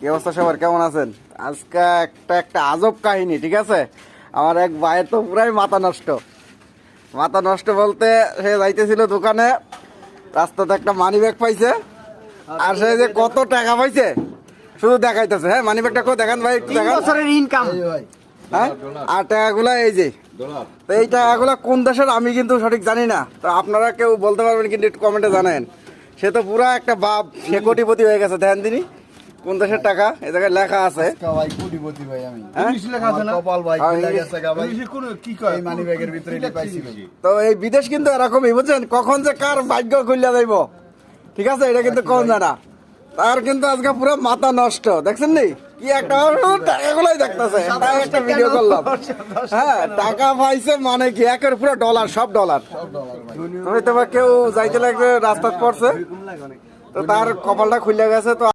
কি অবস্থা সবার, কেমন আছেন? আজকে একটা আজব কাহিনী, ঠিক আছে? আমার এক ভাইয়ের তো পুরাই মাথা নষ্ট। মাথা নষ্ট বলতে, সে যাইতেছিল দোকানে, রাস্তাতে একটা মানি ব্যাগ পাইছে। আর সে যে কত টাকা পাইছে শুধু দেখাইতেছে। হ্যাঁ, মানি ব্যাগটা কো দেখান ভাই, একটু দেখান। ইনকাম। হ্যাঁ, আর টাকাগুলা এই যে, তো এই টাকাগুলা কোন দেশের আমি কিন্তু সঠিক জানি না, তো আপনারা কেউ বলতে পারবেন কিন্তু একটু কমেন্টে জানেন। সে তো পুরা একটা বাপ, সে কোটিপতি হয়ে গেছে। ধ্যান দিনই কোন দেশের টাকা, এই জায়গায় লেখা আছে। ভাই কোটিপতি ভাই আমি। হ্যাঁ? ইংলিশ লেখা আছে না? কপাল ভাই হ্যাঁ, কি ইংলিশ। লাগেছে গা ভাই? কি কয়? এই মানি ব্যাগের ভিতরে পাইছি ভাই। তো এই বিদেশ কিন্তু এরকমই, বুঝছেন? কখন যে কার ভাগ্য খুললে যাইব, ঠিক আছে, এটা কিন্তু কোন জানা। তার কিন্তু আজকে পুরো মাথা নষ্ট, দেখছেন নি? কি একটা টাকাগুলাই দেখতেছে। তাই একটা ভিডিও করলাম। হ্যাঁ, টাকা পাইছে মানে কি, একের পুরো ডলার, সব ডলার। হয়তো বা কেউ যাইতে লাগবে রাস্তা পড়ছে, তো তার কপালটা খুলে গেছে। তো